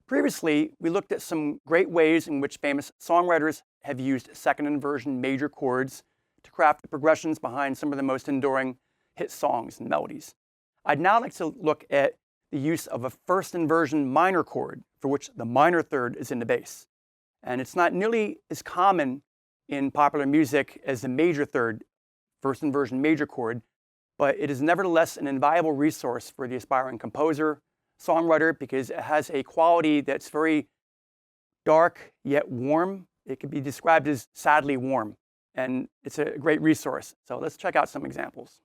Previously, we looked at some great ways in which famous songwriters have used second inversion major chords to craft the progressions behind some of the most enduring hit songs and melodies. I'd now like to look at the use of a first inversion minor chord for which the minor third is in the bass. And it's not nearly as common in popular music as the major third, first inversion major chord, but it is nevertheless an invaluable resource for the aspiring composer, songwriter, because it has a quality that's very dark yet warm. It could be described as sadly warm, and it's a great resource. So let's check out some examples.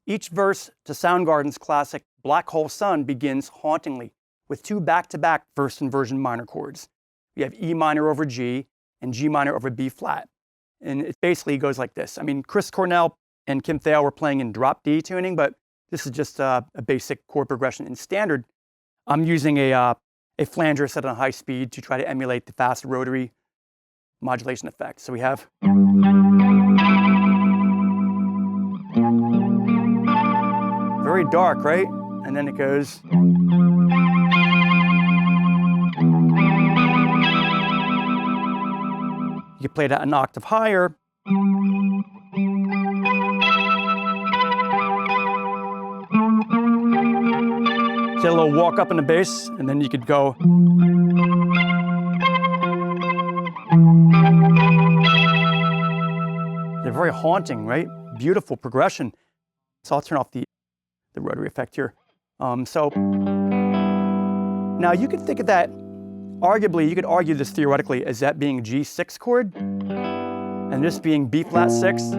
Each verse to Soundgarden's classic Black Hole Sun begins hauntingly with two back-to-back first inversion minor chords. We have E minor over G and G minor over B flat. And it basically goes like this. I mean, Chris Cornell and Kim Thayil were playing in drop D tuning, but this is just a basic chord progression in standard. I'm using a flanger set on high speed to try to emulate the fast rotary modulation effect. So we have very dark, right? And then it goes. You can play that an octave higher. Get a little walk up in the bass, and then you could go. They're very haunting, right? Beautiful progression. So I'll turn off the rotary effect here. So now you could think of that, arguably, you could argue this theoretically as that being a G6 chord, and this being B flat 6.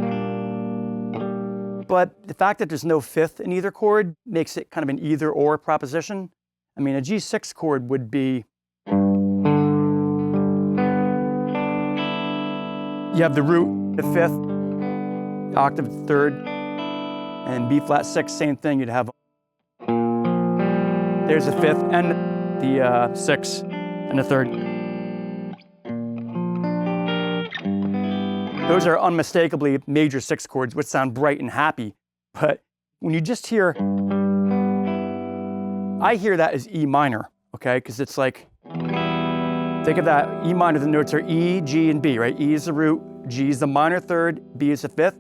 But the fact that there's no fifth in either chord makes it kind of an either or proposition. I mean, a G6 chord would be, you have the root, the fifth, the octave, the third, and B flat 6, same thing. You'd have, there's the fifth and the 6 and the third. Those are unmistakably major 6 chords, which sound bright and happy. But when you just hear, I hear that as E minor, okay? Because it's like, think of that E minor, the notes are E, G, and B, right? E is the root, G is the minor third, B is the fifth.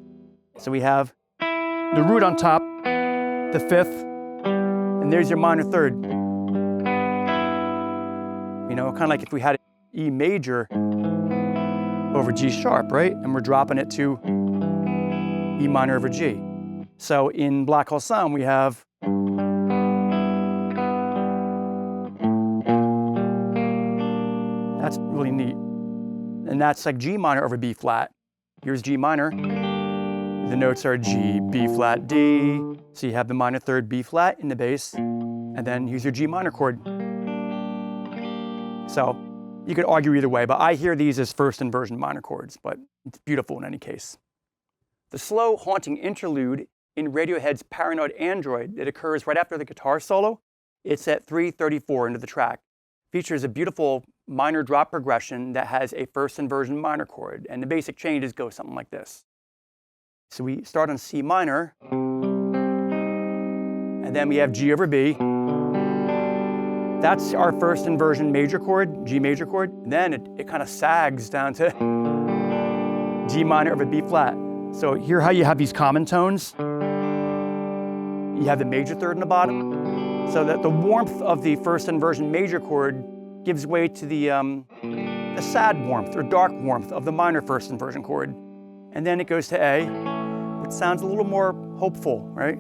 So we have the root on top, the fifth, and there's your minor third. You know, kind of like if we had E major over G sharp, right? And we're dropping it to E minor over G. So in Black Hole Sun, we have that's really neat. And that's like G minor over B flat. Here's G minor. The notes are G, B flat, D. So you have the minor third B flat in the bass. And then here's your G minor chord. So you could argue either way, but I hear these as first inversion minor chords, but it's beautiful in any case. The slow, haunting interlude in Radiohead's Paranoid Android that occurs right after the guitar solo, it's at 3:34 into the track, features a beautiful minor drop progression that has a first inversion minor chord, and the basic changes go something like this. So we start on C minor, and then we have G over B. That's our first inversion major chord, G major chord. And then it kind of sags down to G minor over B flat. So here how you have these common tones. You have the major third in the bottom. So that the warmth of the first inversion major chord gives way to the sad warmth or dark warmth of the minor first inversion chord. And then it goes to A, which sounds a little more hopeful, right?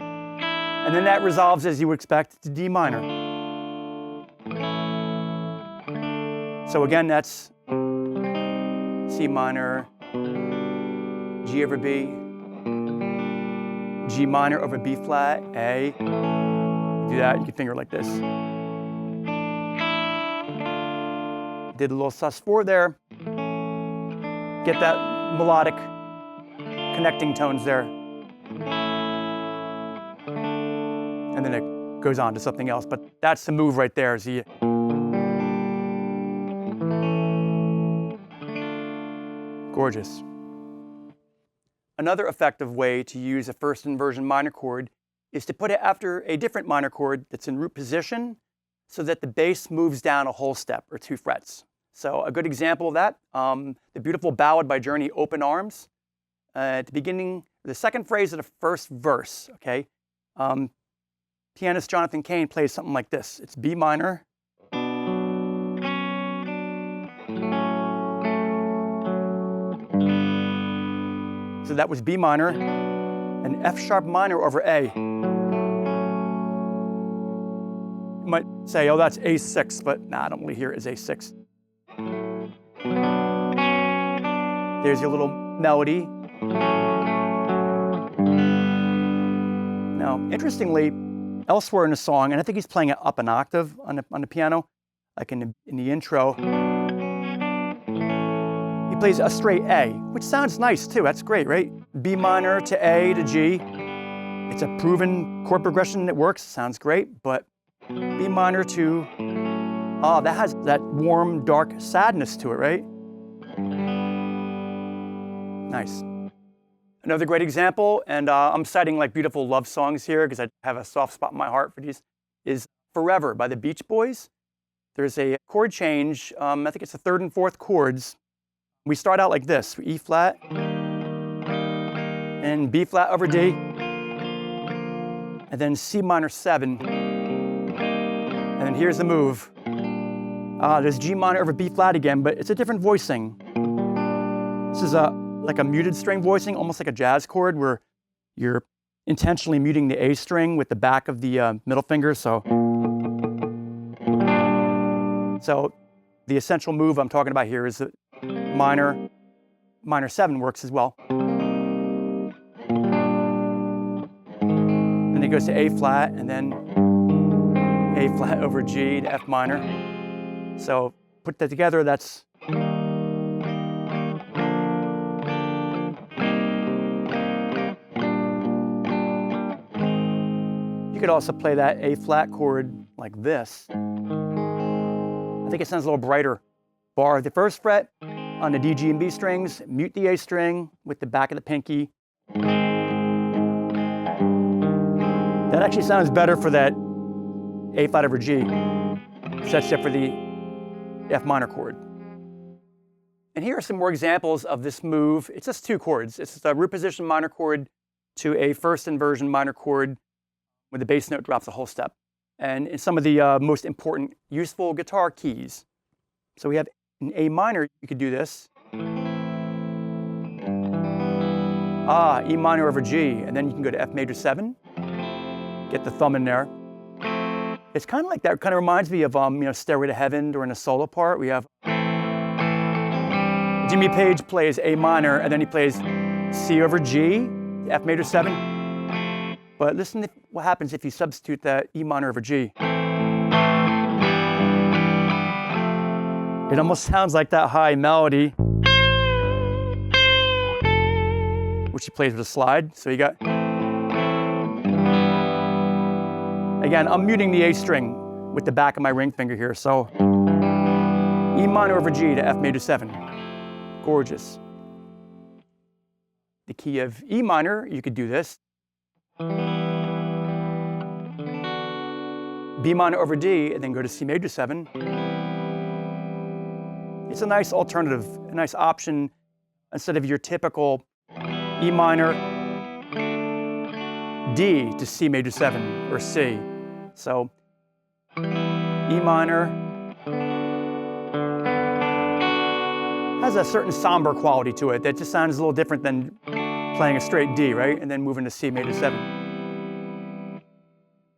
And then that resolves, as you would expect, to D minor. So again, that's C minor, G over B, G minor over B flat, A. You do that, you can finger like this. Did a little sus4 there. Get that melodic connecting tones there. And then it goes on to something else, but that's the move right there. See? Gorgeous. Another effective way to use a first inversion minor chord is to put it after a different minor chord that's in root position so that the bass moves down a whole step or 2 frets. So a good example of that, the beautiful ballad by Journey, Open Arms. At the beginning, the second phrase of the first verse, okay? Pianist Jonathan Cain plays something like this. It's B minor. So that was B minor, and F sharp minor over A. You might say, oh, that's A6, but nah, I don't really hear it as A6. There's your little melody. Now, interestingly, elsewhere in the song, and I think he's playing it up an octave on the piano, like in the intro, he plays a straight A, which sounds nice too. That's great, right? B minor to A to G. It's a proven chord progression that works. Sounds great, but B minor to, that has that warm, dark sadness to it, right? Nice. Another great example, and I'm citing like beautiful love songs here because I have a soft spot in my heart for these, is Forever by the Beach Boys. There's a chord change, I think it's the 3rd and 4th chords. We start out like this, E flat, and B flat over D, and then C minor 7, and then here's the move. There's G minor over B flat again, but it's a different voicing. This is like a muted string voicing, almost like a jazz chord where you're intentionally muting the A string with the back of the middle finger. So the essential move I'm talking about here is that minor 7 works as well. Then it goes to A flat, and then A flat over G to F minor. So put that together, that's you could also play that A flat chord like this. I think it sounds a little brighter. Bar the 1st fret on the D, G, and B strings, mute the A string with the back of the pinky. That actually sounds better for that A flat over G. Sets up for the F minor chord. And here are some more examples of this move. It's just 2 chords. It's a root position minor chord to a first inversion minor chord where the bass note drops a whole step. And in some of the most important, useful guitar keys. So we have in A minor, you could do this. E minor over G, and then you can go to F major 7. Get the thumb in there. It's kind of like that. Kind of reminds me of Stairway to Heaven during the solo part. We have Jimmy Page plays A minor, and then he plays C over G, F major 7. But listen to what happens if you substitute that E minor over G. It almost sounds like that high melody, which he plays with a slide. So you got, again, I'm muting the A string with the back of my ring finger here. So E minor over G to F major 7. Gorgeous. The key of E minor, you could do this. B minor over D, and then go to C major 7. It's a nice alternative, a nice option instead of your typical E minor, D to C major 7 or C. So E minor has a certain somber quality to it that just sounds a little different than playing a straight D, right? And then moving to C major 7.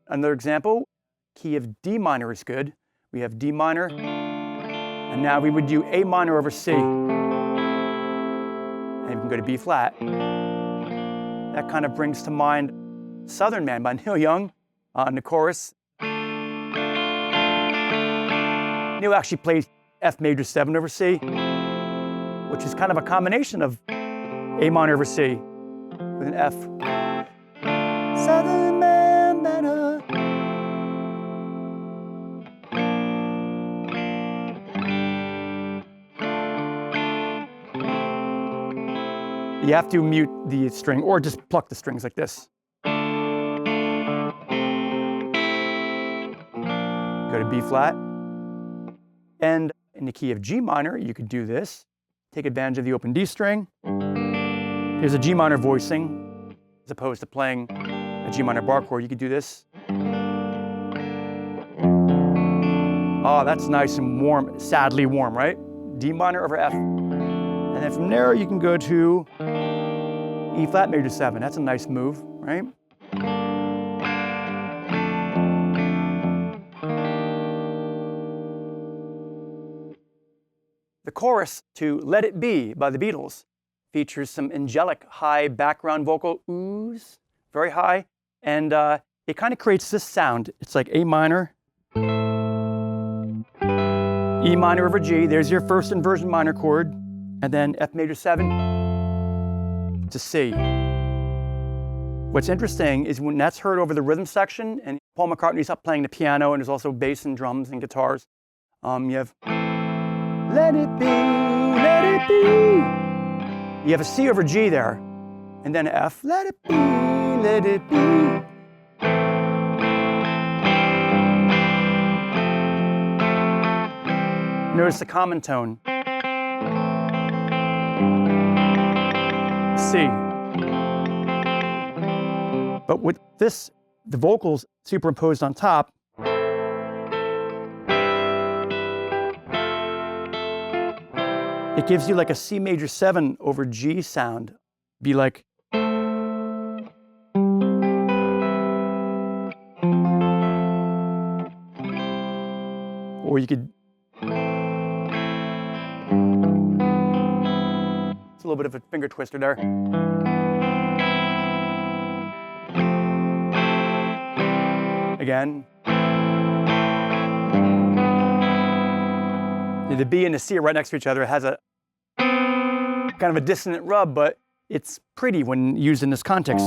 Another example, key of D minor is good. We have D minor, and now we would do A minor over C. And we can go to B flat. That kind of brings to mind Southern Man by Neil Young in the chorus. Neil actually plays F major 7 over C, which is kind of a combination of A minor over C with an F. Southern Man better. You have to mute the string or just pluck the strings like this. Go to to B flat. And in the key of G minor, you could do this. Take advantage of the open D string. Here's a G minor voicing. As opposed to playing a G minor bar chord, you could do this. Oh, that's nice and warm, sadly warm, right? D minor over F. And then from there, you can go to E flat major 7. That's a nice move, right? The chorus to Let It Be by the Beatles features some angelic high background vocal oohs, very high, and it kind of creates this sound. It's like A minor, E minor over G, there's your first inversion minor chord, and then F major 7 to C. What's interesting is when that's heard over the rhythm section, and Paul McCartney's up playing the piano, and there's also bass and drums and guitars, you have let it be, let it be. You have a C over G there, and then F, let it be, let it be. Notice the common tone. C. But with this, the vocals superimposed on top, it gives you like a C major 7 over G sound. Be like, or you could, it's a little bit of a finger twister there. Again. The B and the C are right next to each other. It has a kind of a dissonant rub, but it's pretty when used in this context.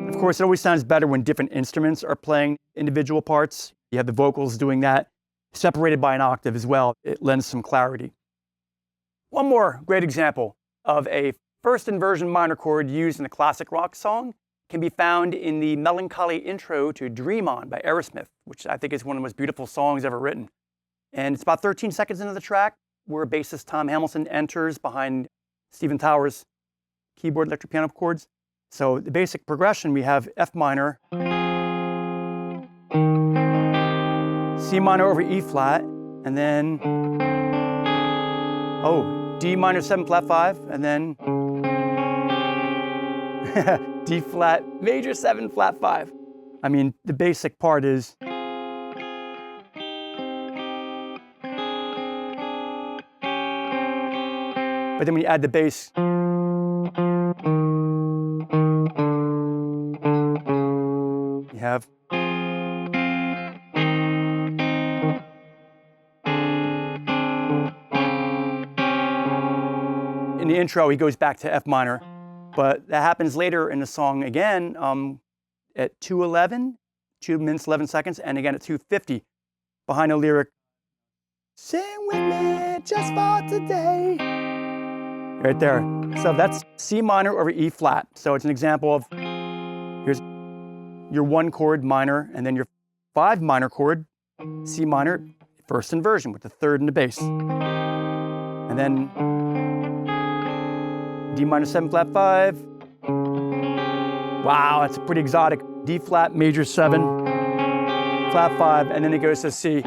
Of course, it always sounds better when different instruments are playing individual parts. You have the vocals doing that, separated by an octave as well. It lends some clarity. One more great example of a first inversion minor chord used in a classic rock song can be found in the melancholy intro to Dream On by Aerosmith, which I think is one of the most beautiful songs ever written. And it's about 13 seconds into the track where bassist Tom Hamilton enters behind Stephen Towers' keyboard electric piano chords. So the basic progression, we have F minor, C minor over E flat, and then, D minor 7 flat 5, and then D flat major 7 flat 5. I mean, the basic part is but then when you add the bass, you have in the intro, he goes back to F minor. But that happens later in the song again at 2:11, 2 minutes, 11 seconds, and again at 2:50, behind a lyric, sing with me just for today. Right there. So that's C minor over E flat. So it's an example of, here's your 1 chord minor, and then your 5 minor chord, C minor, first inversion with the 3rd in the bass. And then D minor 7 flat 5. Wow, that's pretty exotic. D flat major 7 flat 5, and then it goes to C.